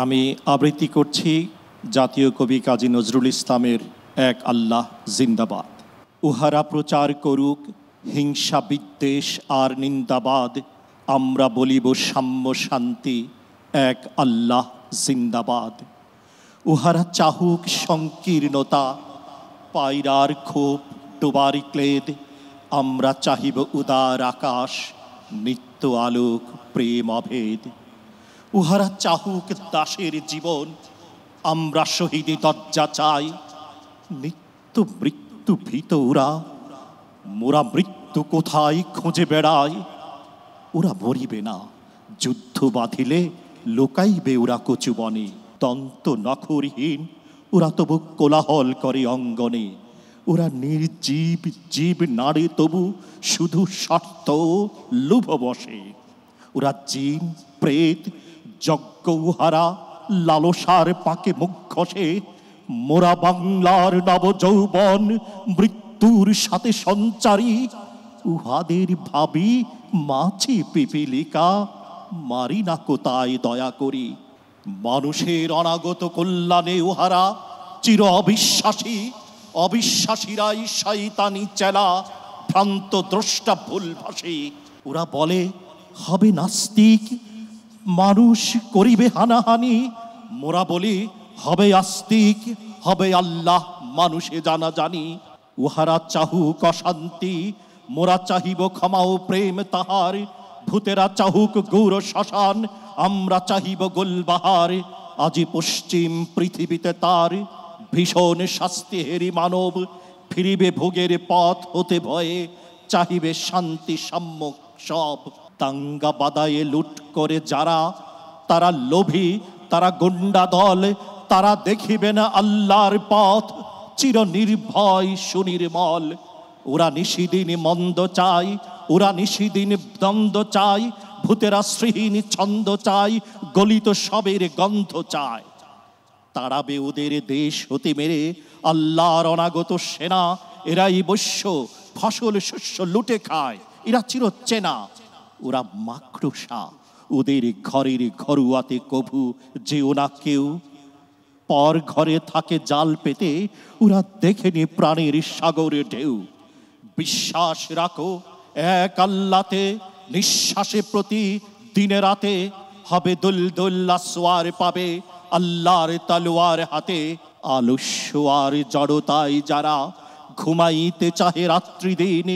আমি আবৃত্তি করছি জাতীয় কবি কাজী নজরুল ইসলামের এক আল্লাহ জিন্দাবাদ। উহারা প্রচার করুক হিংসা বিদ্বেষ আর নিন্দাবাদ, আমরা বলিব সাম্য শান্তি, এক আল্লাহ জিন্দাবাদ। উহারা চাহুক সংকীর্ণতা, পায়রার ক্ষোভ ডোবার ক্লেদ, আমরা চাহিব উদার আকাশ, নিত্য আলোক প্রেম অভেদ। উহারা চাহুক দাসের জীবন, আমরা শহীদি দরজা চাই, নিত্য মৃত্যু ভীত ওরা, মোরা মৃত্যু কোথায় খুঁজে বেড়ায়। ওরা মরিবে না, যুদ্ধ বাঁধিলে লোকাইবে ওরা কচুবনে, দন্ত নখরহীন ওরা তবু কোলাহল করে অঙ্গনে। ওরা নির্জীব জীব নাড়ে তবু শুধু স্বার্থ লোভ বসে। ওরা জিন প্রেত যজ্ঞ উহারা লালসার পাকে মুখ ঘষে। মোরা বাংলার নবযৌবন মৃত্যুর সাথে সঞ্চারী, উহাদের ভাবি মাছি পিপিলিকা, মারি না কোথায় দয়া করি। মানুষের অনাগত কল্যাণে উহারা চির অবিশ্বাসী, অবিশ্বাসীরাই শয়তানি চেলা, ভ্রান্ত দ্রষ্টা ভুলভাসী। ওরা বলে হবে নাস্তিক, মানুষ করিবে হানাহানি, মোরা বলি হবে আস্তিক, হবে আল্লাহ মানুষে জানা জানি। উহারা চাহুক অশান্তি, মোরা চাহিব ক্ষমা ও প্রেম তাহার। ভূতেরা চাহুক গৌর শ্মশান, আমরা চাহিব গোলবাহার। আজি পশ্চিম পৃথিবীতে তার ভীষণ শাস্তি হেরি মানব, ফিরিবে ভোগের পথ হতে ভয়ে, চাহিবে শান্তি সম্মুখ সব। দাঙ্গা বাদায়ে লুট করে যারা, তারা লোভী, তারা গুন্ডা দল, তারা দেখিবে না আল্লাহর পথ, চির নির্ভয় সুনির্মল। ওরা নিশিদিন মন্দ চাই, ওরা নিশিদিন দ্বন্দ্ব চাই, ভূতেরা শ্রীহীন ছন্দ চাই, গলিত সবের গন্ধ চায়। তাড়াবে ওদের দেশ হতে মেরে আল্লাহর অনাগত সেনা। এরাই বৈশ্য, ফসল শস্য লুটে খায়, এরা চির চেনা। ওরা মাকড়সা, ওদের ঘরের ঘরুয়াতে কভু যেও না কেউ। পর ঘরে থাকে জাল পেতে, ওরা দেখেনি প্রাণের সাগরে ঢেউ। বিশ্বাস রাখো এক আল্লাহতে, নিঃশ্বাসে প্রতি দিনে রাতে হবে দুলদুল্লা সোয়ার পাবে আল্লাহর তলোয়ার হাতে। আলস্য আর জড়তায় যারা ঘুমাইতে চাহে রাত্রি দিন,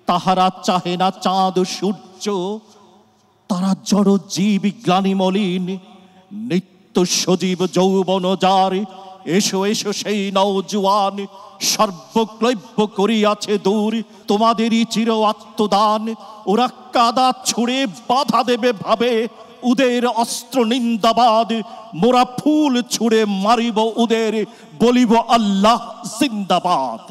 তাহারা চাহে না চাঁদ সূর্য, তারা জড় জীব গ্লানি মলিন। নিত্য সজীব যৌবন যার, এসো এসো সেই নওজোয়ান, সর্বক্লৈব্য করিয়াছে দূর তোমাদেরই চির আত্মদান। ওরা কাদা ছুঁড়ে বাধা দেবে ভাবে উদের অস্ত্র নিন্দাবাদ, মোরা ফুল ছুঁড়ে মারিব উদের, বলিব আল্লাহ জিন্দাবাদ।